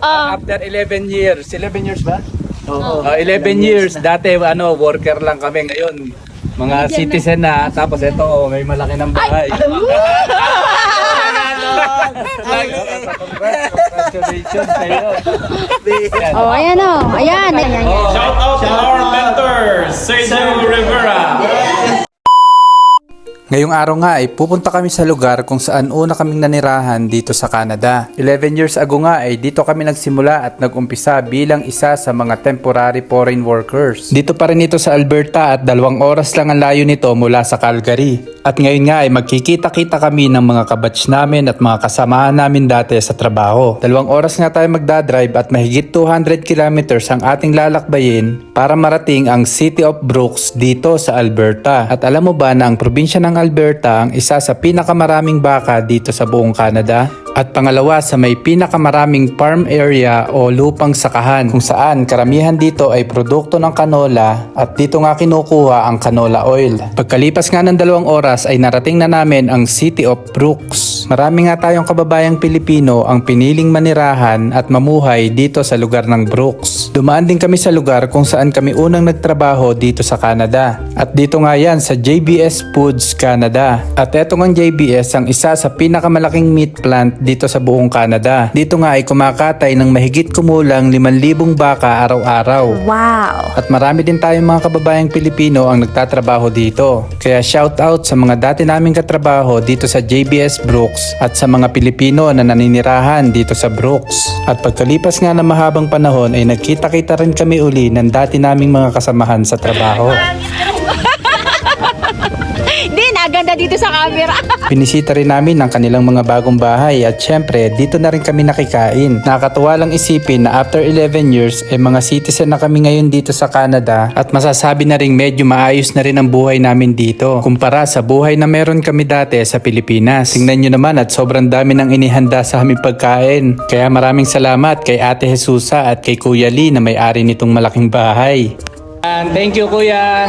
After 11 years. 11 years ba? Oo. 11 years. Dati, worker lang kami. Ngayon, mga citizen na. Tapos ito, may malaki ng bahay. Congratulations sa'yo. Oh, ayan o. Ayan. Shout out to our mentor, Sergio Rivera. Ngayong araw nga ay pupunta kami sa lugar kung saan una kaming nanirahan dito sa Canada. 11 years ago nga ay dito kami nagsimula at nagumpisa bilang isa sa mga temporary foreign workers. Dito pa rin ito sa Alberta at 2 oras lang ang layo nito mula sa Calgary. At ngayon nga ay magkikita-kita kami ng mga kabatch namin at mga kasamahan namin dati sa trabaho. 2 oras nga tayo magdadrive at mahigit 200 kilometers ang ating lalakbayin para marating ang City of Brooks dito sa Alberta. At alam mo ba na ang probinsya ng Alberta ang isa sa pinakamaraming baka dito sa buong Canada? At pangalawa sa may pinakamaraming farm area o lupang sakahan kung saan karamihan dito ay produkto ng canola at dito nga kinukuha ang canola oil. Pagkalipas nga ng 2 oras ay narating na namin ang City of Brooks. Marami nga tayong kababayang Pilipino ang piniling manirahan at mamuhay dito sa lugar ng Brooks. Dumaan din kami sa lugar kung saan kami unang nagtrabaho dito sa Canada. At dito nga yan sa JBS Foods Canada. At eto ng JBS ang isa sa pinakamalaking meat plant dito sa buong Canada. Dito nga ay kumakatay ng mahigit kumulang 5,000 baka araw-araw. Wow! At marami din tayong mga kababayang Pilipino ang nagtatrabaho dito. Kaya shout out sa mga dati naming katrabaho dito sa JBS Brooks at sa mga Pilipino na naninirahan dito sa Brooks. At pagkalipas nga ng mahabang panahon ay nagkita-kita rin kami uli ng dati naming mga kasamahan sa trabaho. Hindi, naganda dito sa camera. Pinisita rin namin ang kanilang mga bagong bahay at syempre dito na rin kami nakikain. Nakakatuwa lang isipin na after 11 years ay mga citizen na kami ngayon dito sa Canada at masasabi na rin medyo maayos na rin ang buhay namin dito kumpara sa buhay na meron kami dati sa Pilipinas. Tingnan nyo naman at sobrang dami ng inihanda sa aming pagkain. Kaya maraming salamat kay Ate Jesusa at kay Kuya Lee na may-ari nitong malaking bahay. Thank you Kuya.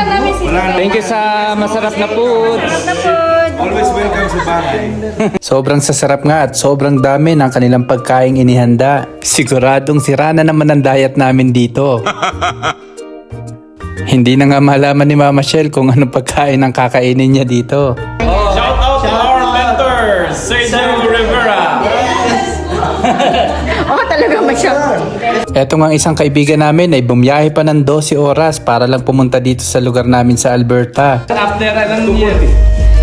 Thank you sa masarap na food. Always welcome sa bahay. Sobrang sasarap nga at sobrang dami ng kanilang pagkaing inihanda. Siguradong sira na naman ang diet namin dito. Hindi na nga malaman ni Mama Shell kung anong pagkain ang kakainin niya dito. Shout out to our mentor, Sergio Rivera. Oh, talaga masyado. Eto nga isang kaibigan namin ay bumiyahe pa ng 12 oras para lang pumunta dito sa lugar namin sa Alberta. After anong year?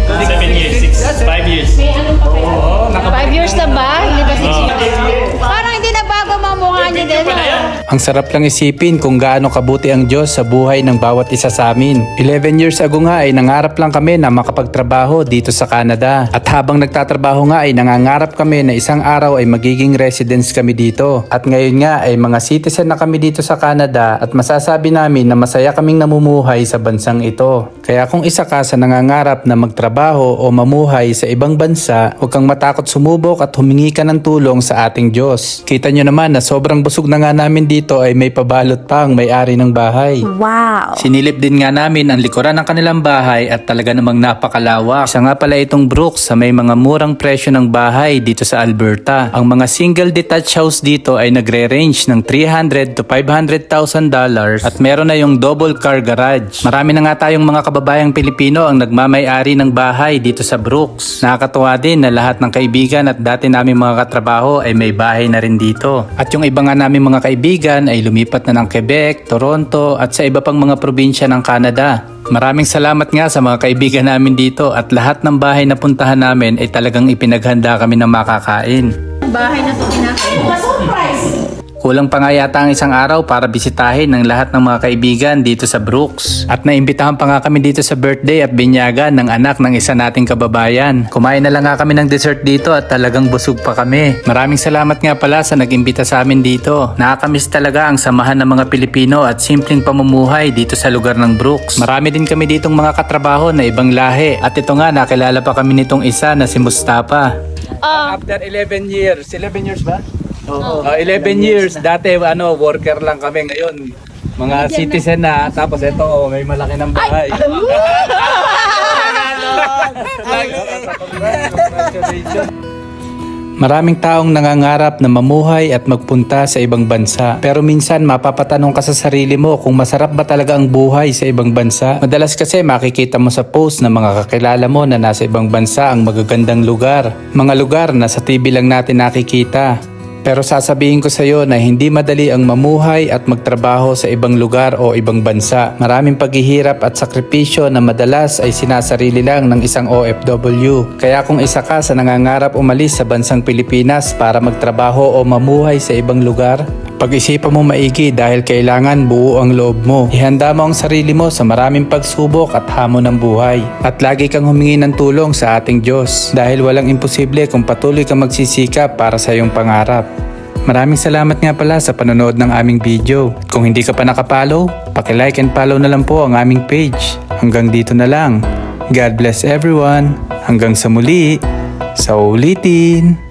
7 years, 5 years. 5 years na ba? Hindi ba 6 years? Parang hindi na bago mga mukha niyo din. Ang sarap lang isipin kung gaano kabuti ang Diyos sa buhay ng bawat isa sa amin. 11 years ago nga ay nangarap lang kami na makapagtrabaho dito sa Canada. At habang nagtatrabaho nga ay nangangarap kami na isang araw ay magiging residents kami dito. At ngayon nga ay mga citizen na kami dito sa Canada at masasabi namin na masaya kaming namumuhay sa bansang ito. Kaya kung isa ka sa nangangarap na magtrabaho o mamuhay sa ibang bansa, huwag kang matakot sumubok at humingi ka ng tulong sa ating Diyos. Kita nyo naman na sobrang busog na nga namin dito ay may pabalot pa ang may-ari ng bahay. Wow! Sinilip din nga namin ang likuran ng kanilang bahay at talaga namang napakalawak. Isa nga pala itong Brooks sa may mga murang presyo ng bahay dito sa Alberta. Ang mga single detached house dito ay nagre-range ng $300,000 to $500,000 at meron na yung double car garage. Marami na nga tayong mga kababayang Pilipino ang nagmamay-ari ng bahay dito sa Brooks. Nakakatuwa din na lahat ng kaibigan at dati namin mga katrabaho ay may bahay na rin dito. At yung iba nga namin mga kaibigan ay lumipat na ng Quebec, Toronto at sa iba pang mga probinsya ng Canada. Maraming salamat nga sa mga kaibigan namin dito at lahat ng bahay na puntahan namin ay talagang ipinaghanda kami ng makakain. Bahay na ito kinakain. Kulang pa nga yata ang isang araw para bisitahin ng lahat ng mga kaibigan dito sa Brooks. At naimbitahan pa nga kami dito sa birthday at binyagan ng anak ng isa nating kababayan. Kumain na lang nga kami ng dessert dito at talagang busog pa kami. Maraming salamat nga pala sa nag-imbita sa amin dito. Nakakamiss talaga ang samahan ng mga Pilipino at simpleng pamumuhay dito sa lugar ng Brooks. Marami din kami ditong mga katrabaho na ibang lahi. At ito nga, nakilala pa kami nitong isa na si Mustafa. After 11 years. 11 years ba? 11 years. Dati worker lang kami. Ngayon mga citizen na. Tapos ito may malaki ng bahay. Congratulations. Maraming taong nangangarap na mamuhay at magpunta sa ibang bansa. Pero minsan mapapatanong ka sa sarili mo kung masarap ba talaga ang buhay sa ibang bansa. Madalas kasi makikita mo sa post ng mga kakilala mo na nasa ibang bansa ang magagandang lugar. Mga lugar na sa TV lang natin nakikita. Pero sasabihin ko sa iyo na hindi madali ang mamuhay at magtrabaho sa ibang lugar o ibang bansa. Maraming paghihirap at sakripisyo na madalas ay sinasarili lang ng isang OFW. Kaya kung isa ka sa nangangarap umalis sa bansang Pilipinas para magtrabaho o mamuhay sa ibang lugar, pag-isipan mo maigi dahil kailangan buo ang loob mo. Ihanda mo ang sarili mo sa maraming pagsubok at hamon ng buhay. At lagi kang humingi ng tulong sa ating Diyos dahil walang imposible kung patuloy kang magsisikap para sa iyong pangarap. Maraming salamat nga pala sa panonood ng aming video. Kung hindi ka pa nakapollow, paki-like and follow na lang po ang aming page. Hanggang dito na lang. God bless everyone. Hanggang sa muli. Sa ulitin.